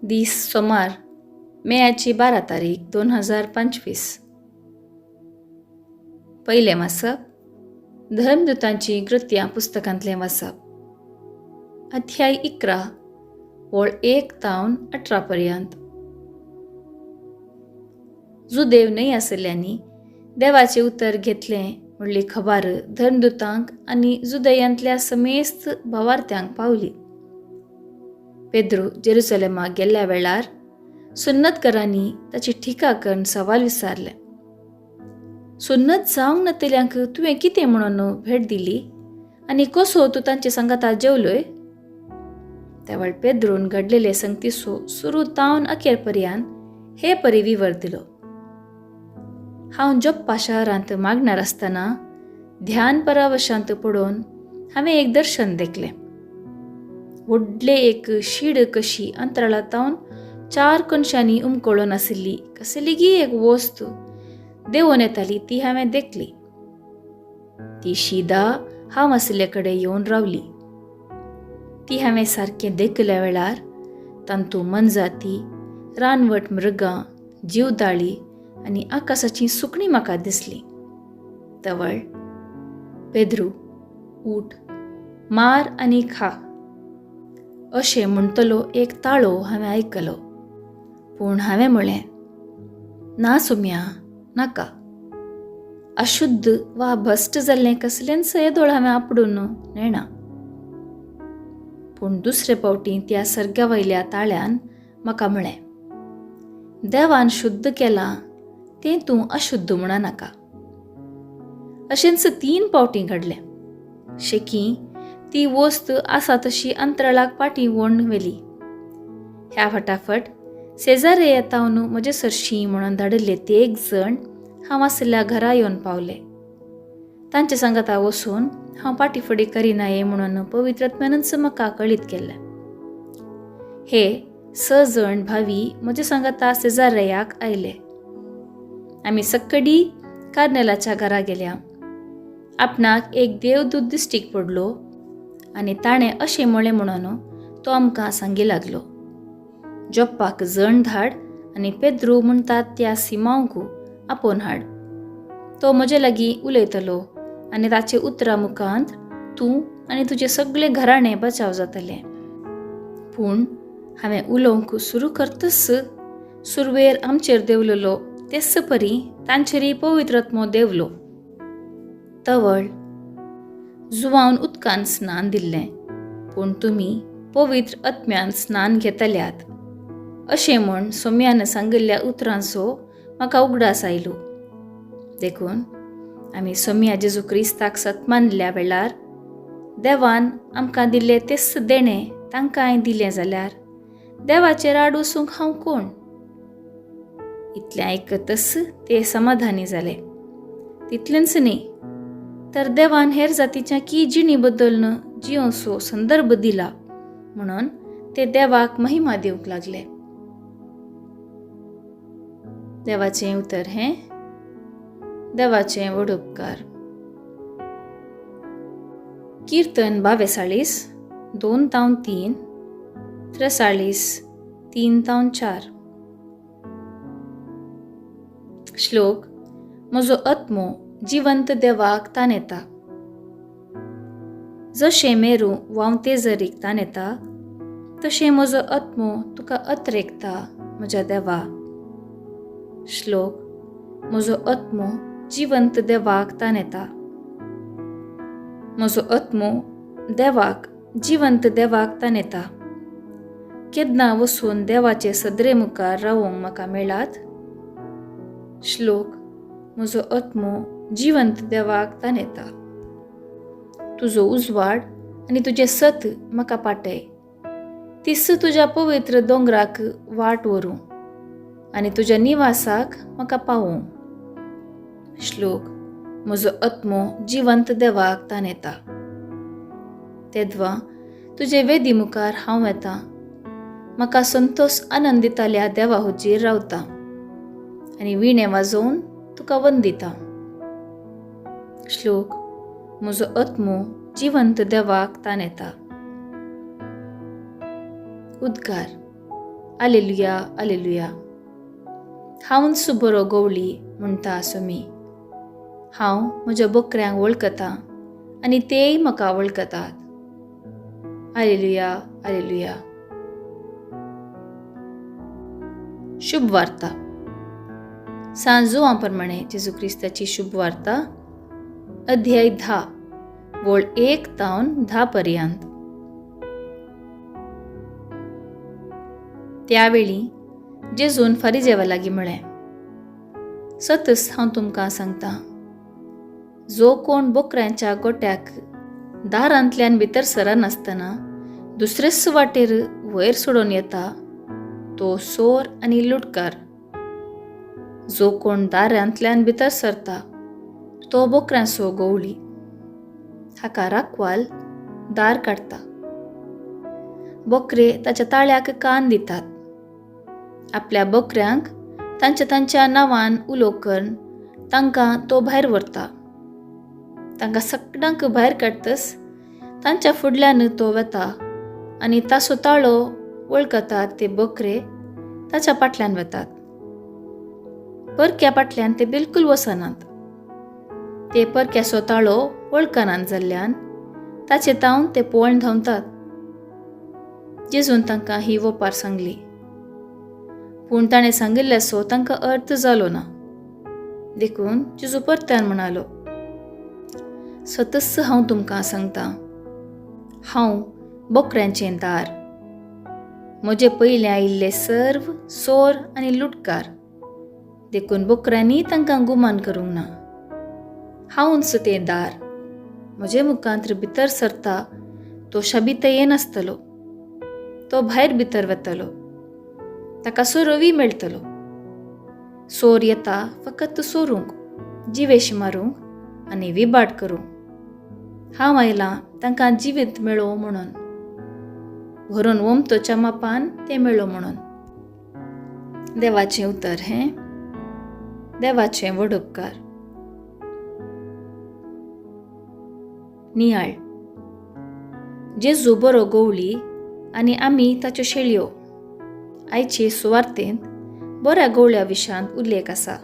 दीस सोमार मेयाची 12 तारीख 2025. पहिले वाचप धर्मदूतांची कृत्यां पुस्तकांतलें वाचप अध्याय 11 ओळ 1 तावन 18 पर्यंत. जुदेव न्हय आसल्यांनी देवाचें उतर घेतलें म्हणली खबर धर्मदूतांक आनी जुदयांतल्या समेस्त भावार्थ्यांक पावली. पेद्रू जेरुसलेमाक गेल्ल्या वेळार सुन्नतकारांनी ताची टिका करून सवाल विचारले. सुन्नत जावंक नातल्यांक तुवें कितें म्हणून भेट दिली आनी कसो तूं तांचे सांगाता जेवलोय? त्या वेळ पेद्रून घडलेले संगतीसो सुरू तावन अखेर पर्यंत हे परी विवर दिलो. हांव जोप्पा शारांत मागणार आसतना ध्यान परावशांत पडून हांवें एक दर्शन देखलें. व्हडले एक शीड कशी अंतराळांत तावन 4 कणशांनी उमकळून आशिल्ली कसली गी एक वस्त देंवून येताली ती हांवें देखली. ती शिदा हांव आशिल्ले कडेन येवन रावली. ती हांवें सारकें देखल्या वेळार तांतू मनजाती, रानवट मृगां, जीवदाळी आनी आकाशाची सुकणीं म्हाका दिसलीं. तवळ पेद्रू, ऊठ, मार आनी खा अशें म्हणटलो एक ताळो हांवें आयकलो. पूण हांवें म्हळें, ना सोम्या, नाका. अशुद्ध वा भश्ट जाल्लें कसलेंच येदोळ हांवें आपडून नेणा. पूण दुसरे फावटी त्या सर्ग्या वयल्या ताळ्यान म्हाका म्हळें, देवान शुद्ध केलां तें तूं अशुद्ध म्हणा नाका. अशेंच 3 फावटी घडलें. शेकी ती वस्त आसा तशी अंतराळाक पाटी वोंड व्हेली. ह्या फटाफट शेजारे येतावन म्हजे सरशी म्हणून धाडिल्ले ते 1 जण हांव आशिल्ल्या घरा येवन पावले. तांचे सांगाता वचून हांव पाटीफडी करिनाये म्हणून पवित्र आत्म्यानच म्हाका कळीत केल्लें. हे 6 जण भावी म्हजे सांगाता शेजारयाक आयले. आमी सक्कडी कार्नेलाच्या घरा गेल्या. आपणाक एक देवदूत दिश्टीक पडलो आनी ताणें अशें म्हळें म्हणून तो आमकां सांगी लागलो, जोप्पाक जण धाड आनी पेद्रू म्हणटात त्या सिमांकू आपोवन हाड. तो म्हजे लागीं उलयतलो आनी ताचे उतरा मुखांत तूं आनी तुजें सगळें घराणें बचाव जातलें. पूण हांवें उलोवंक सुरू करतच सुरवेर आमचेर देंवलेलो तेच परी तांचेरय पवित्र आत्मो देंवलो. तवळ जुवावन उदकान स्नान दिल्लें, पूण तुमी पवित्र आत्म्यान स्नान घेतल्यात अशें म्हूण सोम्यान सांगिल्ल्या उतरांचो म्हाका उगडास आयलो. देखून आमी सोम्या जेजू क्रिस्ताक सत मानल्या वेळार देवान आमकां दिल्लें तेच देणें तांकांय दिलें जाल्यार देवाचेर आड वचूंक हांव कोण? इतलें आयकतच ते समाधानी जाले. तितलेंच न्ही तर देवान हेर जातीच्या की जिणी बद्दल जियोचो संदर्भ दिला म्हणून ते देवाक महिमा दिवंक लागले. देवाचें उतर हें देवाचें व्हड उपकार. कीर्तन 42 2 तावन 3, 43 3 तावन 4. श्लोक म्हजो आत्मो जिवंत देवाक तानेता. जशें मेरू वावते जरीक तानेता तशें म्हजो आत्मो तुका अत्रेकता म्हज्या देवा. श्लोक म्हजो आत्मो जिवंत देवाक तानेता. म्हजो आत्मो देवाक जिवंत देवाक तानेता. केन्ना वचून देवाचे सदरे मुखार रावोंक म्हाका मेळात. श्लोक म्हजो आत्मो जिवंत देवाक तानेता. तुजो उजवाड आनी तुजें सत म्हाका पाटय. तिस तुज्या पवित्र दोंगराक वाट व्हरूं आनी तुज्या निवासाक म्हाका पावूं. श्लोक म्हजो आत्मो जिवंत देवाक तानेता. तेदवा तुजे वेदी मुखार हांव येतां. म्हाका संतोश आनंद दिताल्या देवा हुजीर रावतां आनी विणे वाजोवन तुका वंदितां. श्लोक म्हजो आत्मो जिवंत देवाक तानेता. उद्गार आलेलुया आलेलुया. हांवच बरो गवळी म्हणटा आसो मी. हांव म्हज्या बकऱ्यांक वळखतां आनी तेय म्हाका वळखतात. आलेलुया आलेलुया. शुभ वार्ता. सांजोवा प्रमाणे जेजू क्रिस्ताची शुभ वार्ता, अध्याय 10 वळ 1 तावन 10 पर्यंत. त्यावेळी जेजून फारिजेवा लागीं म्हळें, सतच हांव तुमकां सांगतां, जो कोण बकऱ्यांच्या गोट्याक दारांतल्यान भितर सरनासतना दुसरेच वाटेर वयर सोडून येता, तो सोर आनी लुटकार. जो कोण दारांतल्यान भितर सरता, तो बकऱ्यांचो गवळी. हाका राखवाल दार काडटा. बकरे ताच्या ताळ्याक कान दितात. आपल्या बकऱ्यांक तांच्या नांवान उलो करून तांकां तो भायर व्हरता. तांकां सगळ्यांक भायर काडटस तांच्या फुडल्यान तो वता आनी ताचो ताळो वळखतात ते बकरे ताच्या फाटल्यान वतात. परक्या फाटल्यान ते बिलकूल वचनात. ते परक्याचो ताळो वळखनात जाल्ल्यान ताचे तावन ते पळोवन धांवतात. जेजून तांकां ही वोपार सांगली, पूण ताणें सांगिल्ल्याचो तांकां अर्थ जालो ना. देखून जेजू परत्यान म्हणालो, सतच हांव तुमकां सांगतां, हांव बकऱ्यांचें दार. म्हजे पयले आयिल्ले सर्व सोर आनी लुटकार, देखून बकऱ्यांनी तांकां गुमान करूंक ना. हांवच तें दार. म्हजे मुखांत भितर सरता तो शाबीतयेन आसतलो. तो भायर भितर वतलो. ताका सोरोवी मेळटलो. सोर येता फकत सोरूंक, जिवेश मारूंक आनी विबाट करूंक. हांव आयलां तांकां जिवीत मेळो म्हणून, भरून वमतोच्या मापान तें मेळो म्हणून. देवाचें उतर हें. देवाचें व्हड उपकार. नियाळ. जेजू बरो गवळी आनी आमी ताच्यो शेळयो. आयचे सुवार्तेंत बऱ्या गवळ्या विशांत उल्लेख आसा.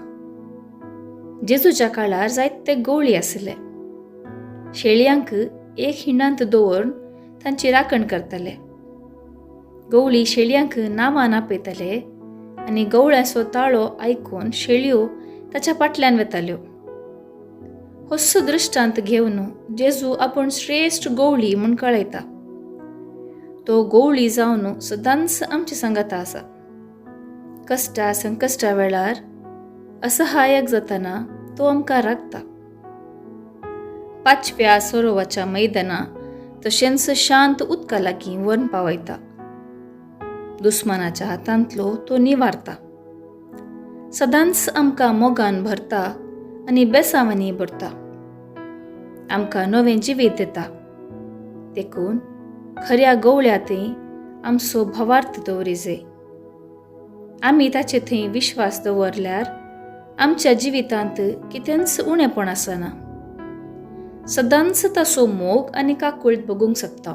जेजूच्या काळार जायते गवळी आसले. शेळयांक एक हिंडांत दवरून तांची राखण करताले. गवळी शेळयांक नांवान आपयताले आनी गवळ्याचो ताळो आयकून शेळयो ताच्या फाटल्यान वताल्यो. होस्सो दृश्टांत घेवन जेजू आपूण श्रेश्ठ गवळी म्हूण कळयता. तो गवळी जावन सदांच आमचे सांगाता आसा. कश्टा संकश्टा वेळार असहायक जातना तो आमकां राखता. पाचव्या सोरोवाच्या मैदानां तशेंच शांत उदका लागीं व्हरून पावयता. दुस्मानाच्या हातांतलो तो निवारता. सदांच आमकां मोगान भरता आनी बेसावांनी भरता. आमकां नवें जिवीत दिता. देखून खऱ्या गवळ्या थंय आमचो भावार्थ दवरी जाय. आमी ताचे थंय विश्वास दवरल्यार आमच्या जिवितांत कितेंच उणेपण आसना. सदांच ताचो मोग आनी काकूळट बगूंक शकता.